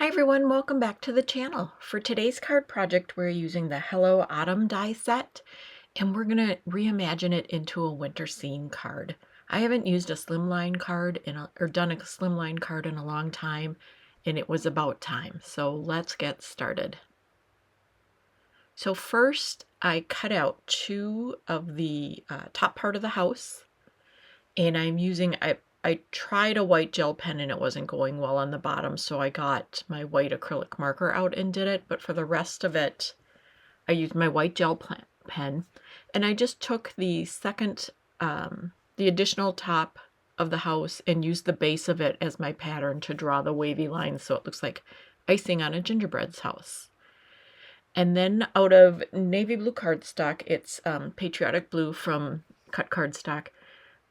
Hi everyone, welcome back to the channel. For today's card project, we're using the Hello Autumn die set, and we're gonna reimagine it into a winter scene card. I haven't used a slimline card or done a slimline card in a long time, and it was about time. So let's get started. So first, I cut out two of the top part of the house, and I'm using, I tried a white gel pen and it wasn't going well on the bottom, so I got my white acrylic marker out and did it, but for the rest of it, I used my white gel pen, and I just took the the additional top of the house and used the base of it as my pattern to draw the wavy lines so it looks like icing on a gingerbread's house. And then out of navy blue cardstock, it's patriotic blue from cut cardstock,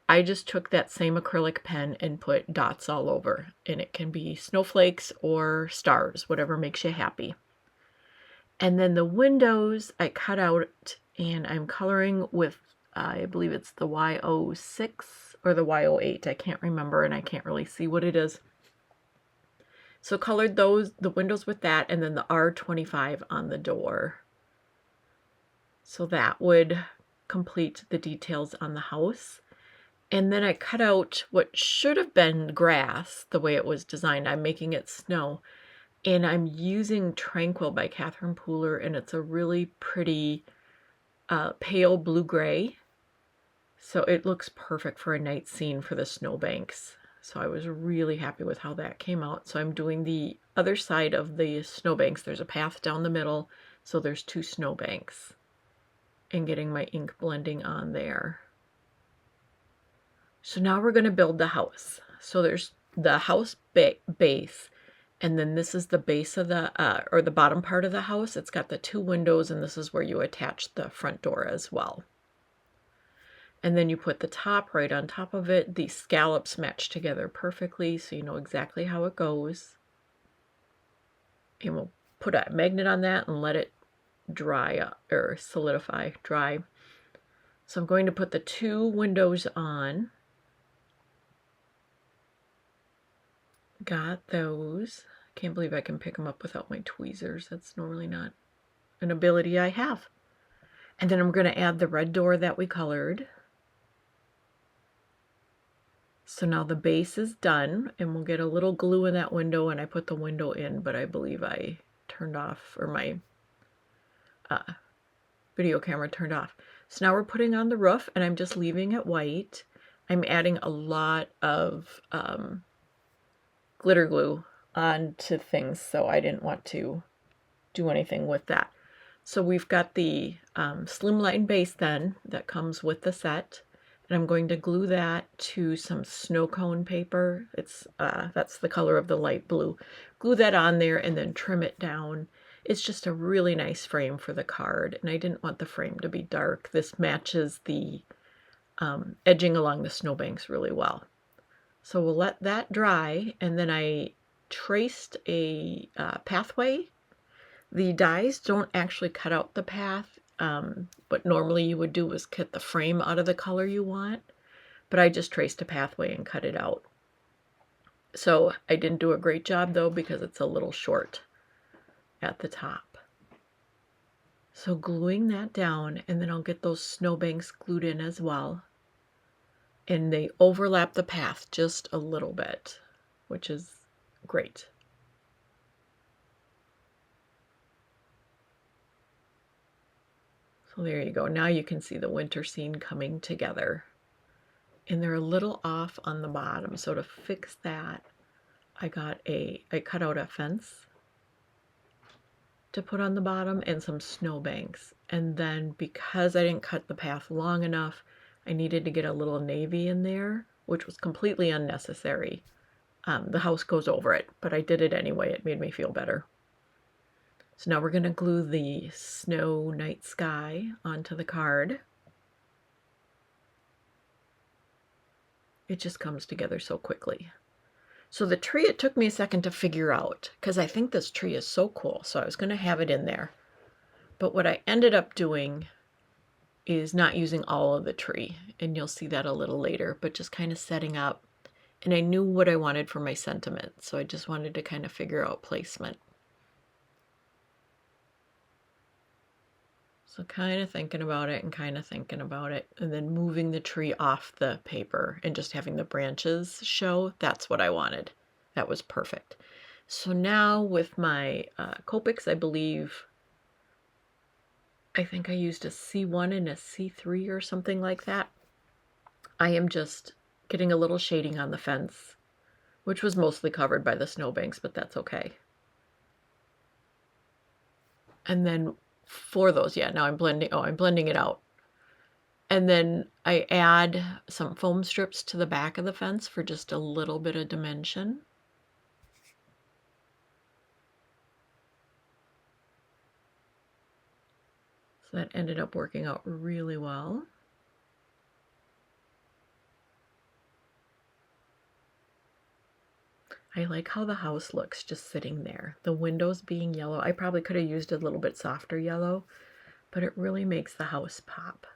I just took that same acrylic pen and put dots all over, and it can be snowflakes or stars, whatever makes you happy. And then the windows I cut out, and I'm coloring with, I believe it's the Y06 or the Y08, I can't remember, and I can't really see what it is. So colored the windows with that, and then the R25 on the door. So that would complete the details on the house. And then I cut out what should have been grass, the way it was designed. I'm making it snow. And I'm using Tranquil by Catherine Pooler, and it's a really pretty pale blue-gray. So it looks perfect for a night scene for the snowbanks. So I was really happy with how that came out. So I'm doing the other side of the snowbanks. There's a path down the middle, so there's two snowbanks. And getting my ink blending on there. So now we're going to build the house. So there's the house base, and then this is the base of the, or the bottom part of the house. It's got the two windows, and this is where you attach the front door as well. And then you put the top right on top of it. The scallops match together perfectly, so you know exactly how it goes. And we'll put a magnet on that and let it dry up, or solidify, dry. So I'm going to put the two windows on. Got those. Can't believe I can pick them up without my tweezers. That's normally not an ability I have. And then I'm going to add the red door that we colored. So now the base is done, and we'll get a little glue in that window, and I put the window in, but I believe I turned off, or my video camera turned off. So now we're putting on the roof, and I'm just leaving it white. I'm adding a lot of glitter glue onto things, so I didn't want to do anything with that. So we've got the slimline base then that comes with the set, and I'm going to glue that to some snow cone paper. It's that's the color of the light blue. Glue that on there and then trim it down. It's just a really nice frame for the card, and I didn't want the frame to be dark. This matches the edging along the snowbanks really well. So we'll let that dry, and then I traced a pathway. The dies don't actually cut out the path. What normally you would do is cut the frame out of the color you want, but I just traced a pathway and cut it out. So I didn't do a great job though, because it's a little short at the top. So gluing that down, and then I'll get those snowbanks glued in as well. And they overlap the path just a little bit, which is great. So there you go. Now you can see the winter scene coming together. And they're a little off on the bottom. So to fix that, I cut out a fence to put on the bottom and some snowbanks. And then because I didn't cut the path long enough, I needed to get a little navy in there, which was completely unnecessary. The house goes over it, but I did it anyway. It made me feel better. So now we're going to glue the snow night sky onto the card. It just comes together so quickly. So the tree, it took me a second to figure out, because I think this tree is so cool. So I was going to have it in there. But what I ended up doing is not using all of the tree, and you'll see that a little later, but just kind of setting up And I knew what I wanted for my sentiment, so I just wanted to kind of figure out placement. So kind of thinking about it and kind of thinking about it, and then moving the tree off the paper and just having the branches show, that's what I wanted. That was perfect. So now with my Copics, I think I used a C1 and a C3 or something like that. I am just getting a little shading on the fence, which was mostly covered by the snowbanks, but that's okay. And then for those, yeah, now I'm blending it out. And then I add some foam strips to the back of the fence for just a little bit of dimension. So that ended up working out really well. I like how the house looks just sitting there. The windows being yellow. I probably could have used a little bit softer yellow, but it really makes the house pop.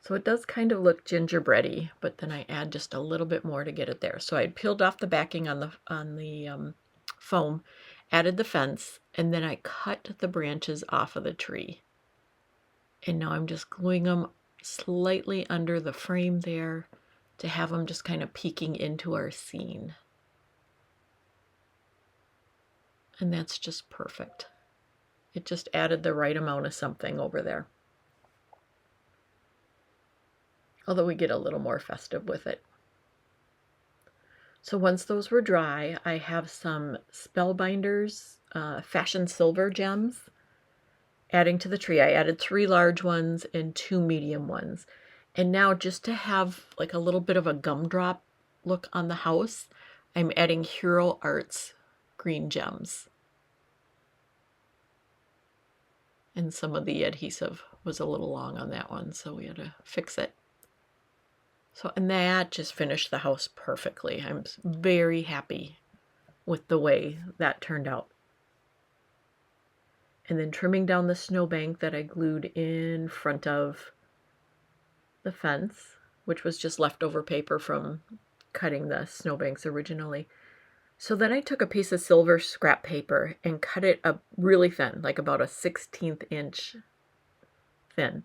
So it does kind of look gingerbready, but then I add just a little bit more to get it there. So I peeled off the backing on the foam, added the fence, and then I cut the branches off of the tree. And now I'm just gluing them slightly under the frame there to have them just kind of peeking into our scene. And that's just perfect. It just added the right amount of something over there. Although we get a little more festive with it. So once those were dry, I have some Spellbinders Fashion Silver gems adding to the tree. I added 3 large ones and 2 medium ones. And now just to have like a little bit of a gumdrop look on the house, I'm adding Hero Arts green gems. And some of the adhesive was a little long on that one, so we had to fix it. So, and that just finished the house perfectly. I'm very happy with the way that turned out. And then trimming down the snowbank that I glued in front of the fence, which was just leftover paper from cutting the snowbanks originally. So then I took a piece of silver scrap paper and cut it up really thin, like about a 1/16 inch thin,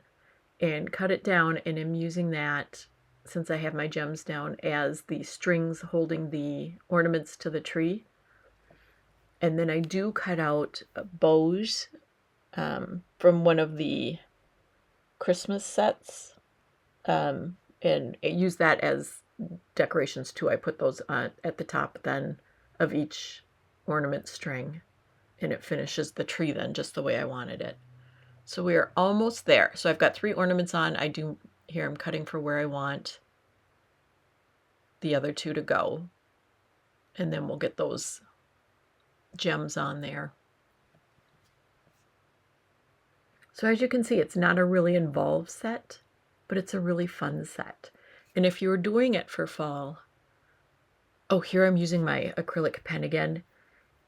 and cut it down, and I'm using that, since I have my gems down, as the strings holding the ornaments to the tree. And then I do cut out bows from one of the Christmas sets, and use that as decorations too. I put those on at the top then of each ornament string, and it finishes the tree then just the way I wanted it. So we are almost there. So I've got 3 ornaments on. Here I'm cutting for where I want the other 2 to go. And then we'll get those gems on there. So as you can see, it's not a really involved set, but it's a really fun set. And if you're doing it for fall, oh, here I'm using my acrylic pen again.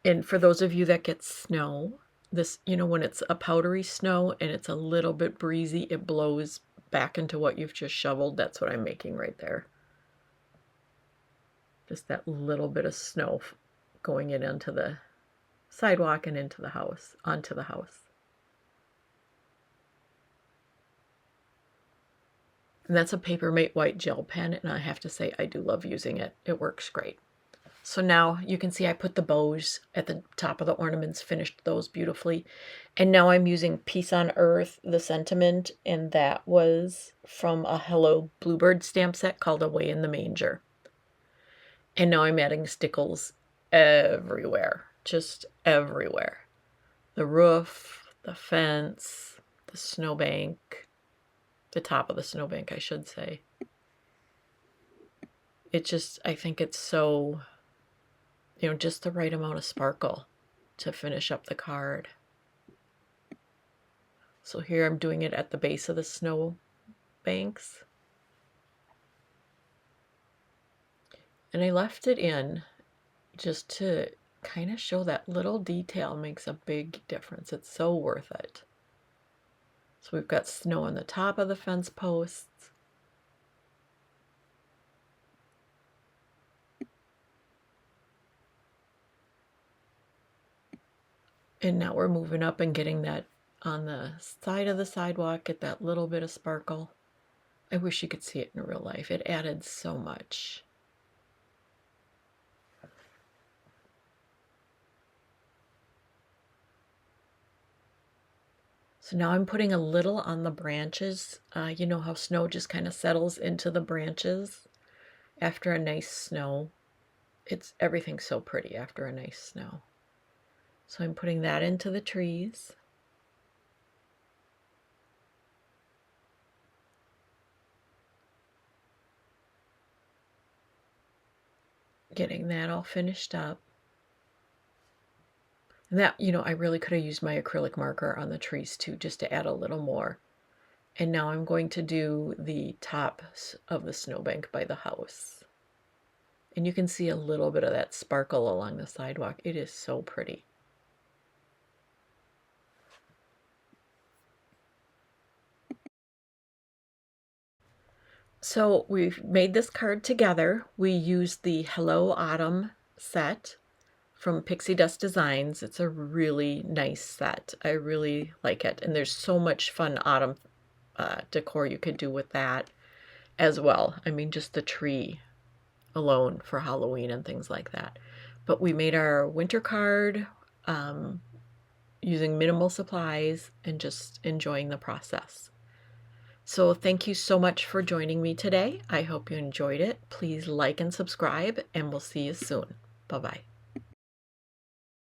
And for those of you that get snow, this, when it's a powdery snow and it's a little bit breezy, it blows back into what you've just shoveled. That's what I'm making right there. Just that little bit of snow going into the sidewalk and onto the house. And that's a Papermate white gel pen, and I have to say I do love using it. It works great. So now you can see I put the bows at the top of the ornaments, finished those beautifully. And now I'm using Peace on Earth, the sentiment, and that was from a Hello Bluebird stamp set called Away in the Manger. And now I'm adding stickles everywhere, just everywhere. The roof, the fence, the snowbank, the top of the snowbank, I should say. I think it's so, just the right amount of sparkle to finish up the card. So here I'm doing it at the base of the snow banks. And I left it in just to kind of show that little detail makes a big difference. It's so worth it. So we've got snow on the top of the fence posts. And now we're moving up and getting that on the side of the sidewalk, get that little bit of sparkle. I wish you could see it in real life. It added so much. So now I'm putting a little on the branches. You know how snow just kind of settles into the branches after a nice snow. Everything's so pretty after a nice snow. So I'm putting that into the trees. Getting that all finished up. And that, I really could have used my acrylic marker on the trees too, just to add a little more. And now I'm going to do the top of the snowbank by the house. And you can see a little bit of that sparkle along the sidewalk. It is so pretty. So we've made this card together. We used the Hello Autumn set from Pixie Dust Designs. It's a really nice set. I really like it. And there's so much fun autumn decor you could do with that as well. I mean, just the tree alone for Halloween and things like that. But we made our winter card using minimal supplies and just enjoying the process. So thank you so much for joining me today. I hope you enjoyed it. Please like and subscribe, and we'll see you soon. Bye-bye.